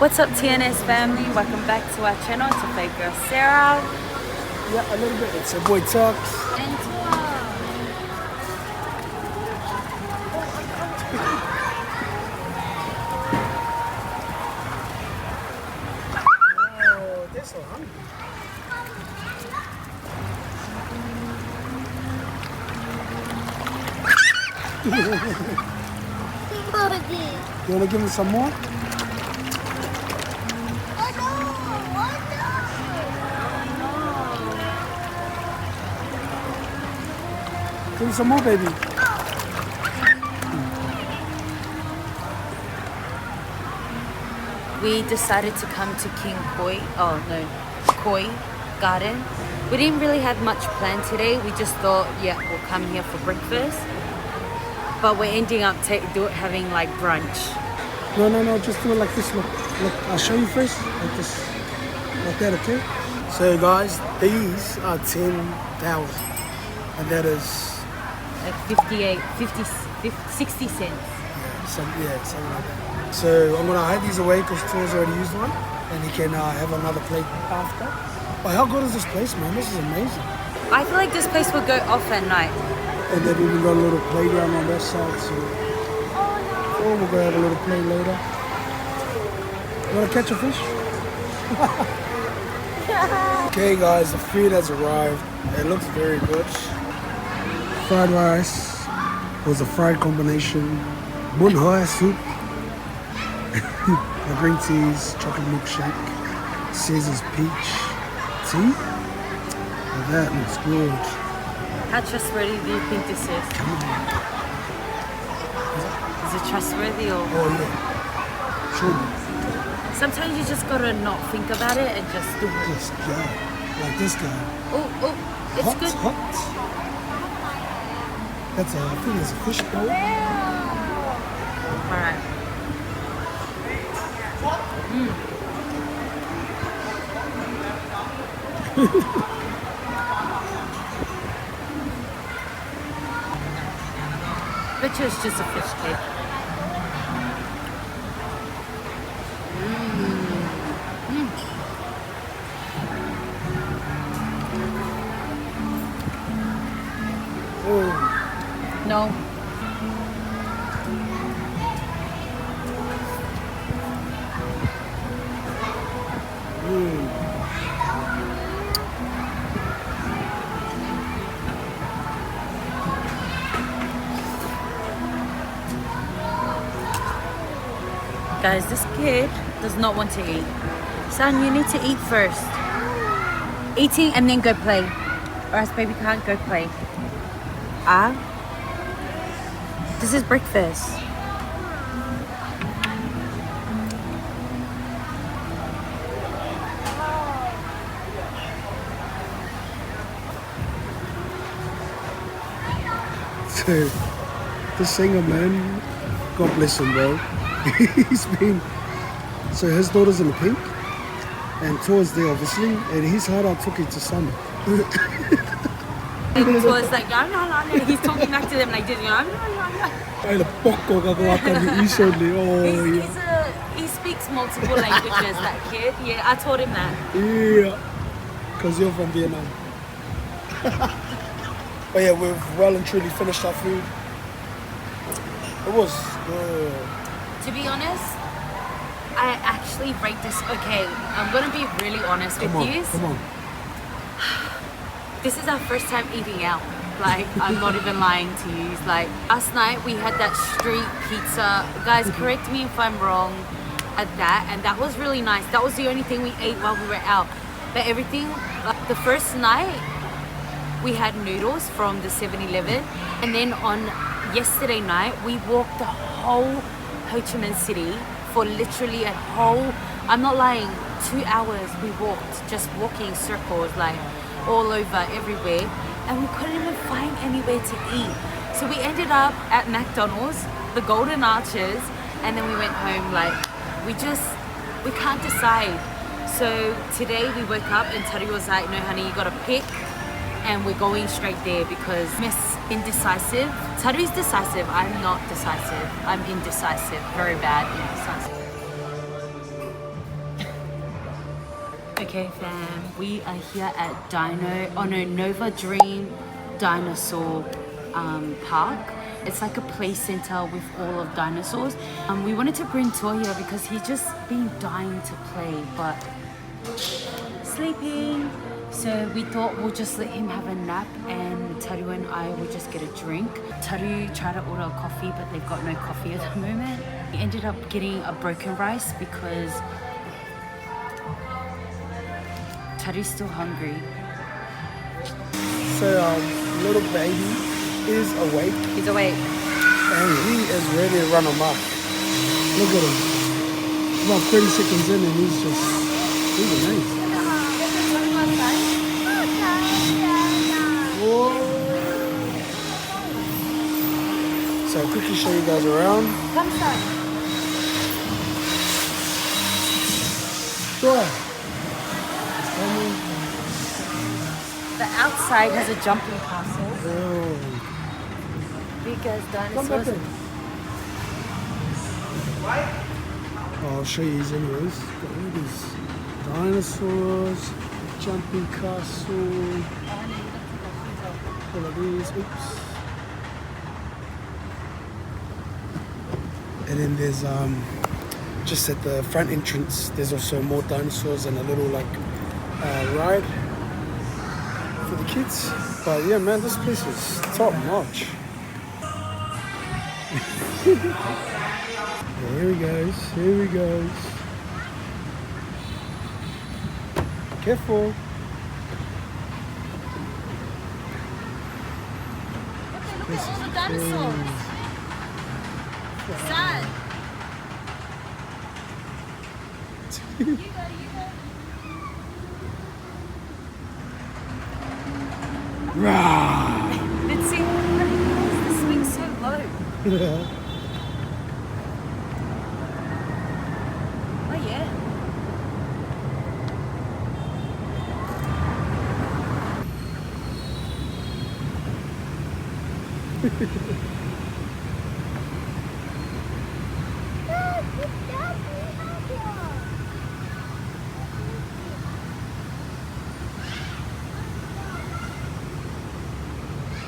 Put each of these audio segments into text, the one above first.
What's up, TNS family? Welcome back to our channel. It's your fave girl, Sera. Yeah, a little bit. It's your boy Tuxx. And Oh, they're so hungry. You want to give me some more? Give me some more, baby. we decided to come to Koi Garden. We didn't really have much planned today. We just thought, yeah, we'll come here for breakfast. But we're ending up having like brunch. No, just do it like this. Look, I'll show you first. Like this. Like that, okay? So, guys, these are 10,000. And that is... Like 60 cents. Yeah, something like that. So, I'm going to hide these away because Tor's already used one. And he can have another plate after. But how good is this place, man? This is amazing. I feel like this place would go off at night. And then we've got a little playground on that side, so we'll go have a little play later. You want to catch a fish? Okay, guys, the food has arrived. It looks very good. Fried rice was a fried combination. Bun Hoi soup, the green teas, chocolate milkshake, Caesar's peach tea. And that looks good. How trustworthy do you think this is? Come on. Is it trustworthy or? Oh yeah. Sure. Sometimes you just gotta not think about it and just do it. Just go. Like this guy. Oh, it's Hot, good. hot. That's I think it's a fish bowl. Alright. Bet you it's just a fish cake. Oh, No. Guys, this kid does not want to eat. Son, you need to eat first. Eating and then go play. Or else baby can't go play. This is breakfast. so the singer, man, God bless him, bro. He's been, so his daughter's in the pink and Tor's there obviously, and his heart out took it to summer. And Tor's like, no. He's talking back to them like this, no. He speaks multiple languages, that kid. Yeah, I told him that. Yeah, because you're from Vietnam. But yeah, we've well and truly finished our food. It was good. To be honest, I actually rate this. Okay, I'm gonna be really honest with you. Come on. This is our first time eating out. Like, I'm not even lying to you. It's like, last night we had that street pizza. Guys, correct me if I'm wrong at that. And that was really nice. That was the only thing we ate while we were out. But everything, like the first night, we had noodles from the 7-Eleven. And then on yesterday night, we walked the whole Ho Chi Minh City for literally a whole, I'm not lying, 2 hours we walked, just walking circles, like all over everywhere, and we couldn't even find anywhere to eat. So we ended up at McDonald's, the Golden Arches, and then we went home. Like, we can't decide. So today we woke up and Tari was like, no honey, you gotta pick, and we're going straight there because Miss Indecisive. Tari's decisive, I'm not decisive. I'm indecisive, very bad indecisive. Okay fam, we are here at Nova Dream Dinosaur Park. It's like a play center with all of dinosaurs. We wanted to bring Tor here because he's just been dying to play but sleeping. So we thought we'll just let him have a nap and Taru and I will just get a drink. Taru tried to order a coffee but they've got no coffee at the moment. We ended up getting a broken rice because Taru's still hungry. So little baby is awake. He's awake. And he is ready to run amok. Look at him. About 30 seconds in and he's amazed. Whoa. So I'll quickly show you guys around. Come son. Sure. The outside has a jumping castle. Oh. Because dinosaurs. I'll show you these anyways. Got all these dinosaurs, jumping castle, all of these. Oops. And then there's just at the front entrance there's also more dinosaurs and a little like ride for the kids. But yeah man, this place is top notch. Here he goes, here he goes. Careful. Look at all the dinosaurs. Sad. You go. Rah! Let's see. Why is the swing so low? Oh yeah.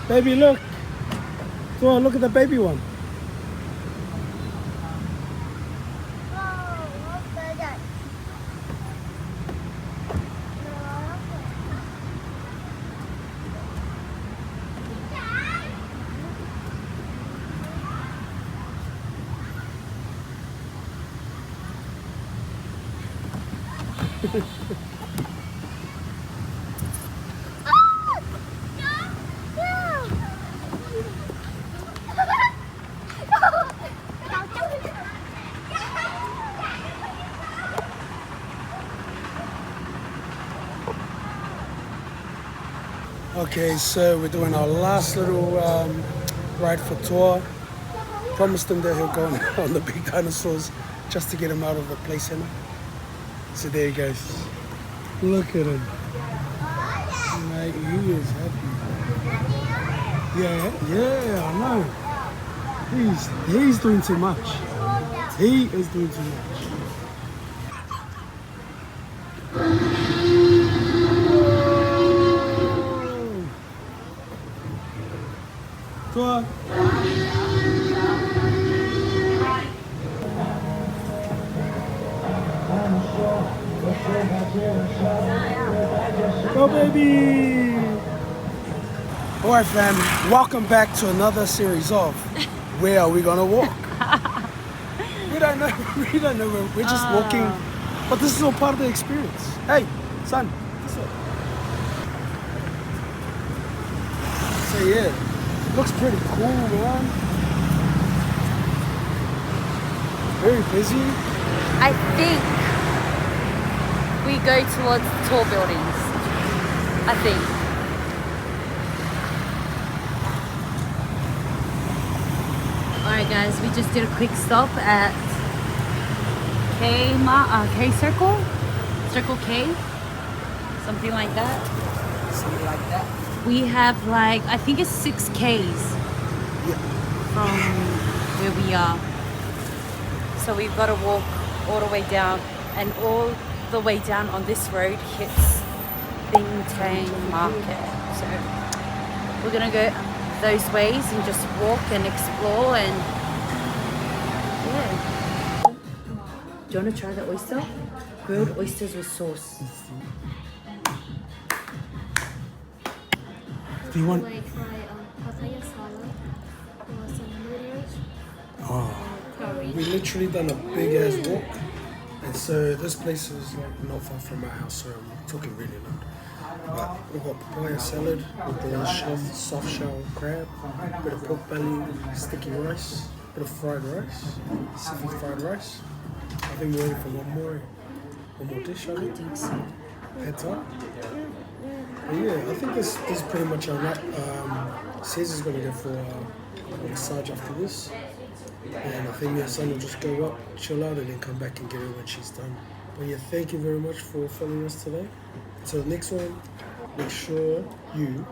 Baby, look. Go on, look at the baby one. Okay, so we're doing our last little ride for Tor. Promised him that he'll go on the big dinosaurs just to get him out of the play center. So there he goes. Look at him. Mate, he is happy. Yeah, I know. He's doing too much. He is doing too much. Tor. Go baby! Alright fam, welcome back to another series of Where Are We Gonna Walk? we don't know, we're just walking, but this is all part of the experience. Hey, son, this way. So yeah, looks pretty cool man. Very busy. I think we go towards tall buildings. I think. Alright guys, we just did a quick stop at K Circle K, something like that. We have like, I think it's 6 Ks from where we are. So we've got to walk all the way down and all the way down on this road hits Bintang Market. So we're gonna go those ways and just walk and explore and yeah. Do you want to try the oyster? Grilled oysters with sauce. Do you want? Like try papaya salad or some noodles Oh, curry. we literally done a big ass walk, and so this place is like not far from my house, so I'm talking really loud. But we've got papaya salad with the soft shell crab, bit of pork belly, sticky rice, bit of fried rice, seafood fried rice. I think we're waiting for one more dish. I think so. Heads up. But yeah, I think this is pretty much our night. Caesar's gonna go for a massage after this. And I think your son will just go up, chill out, and then come back and get her when she's done. But yeah, thank you very much for following us today. Until the next one, make sure you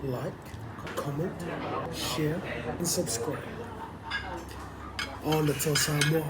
like, comment, share, and subscribe. On the Samoa.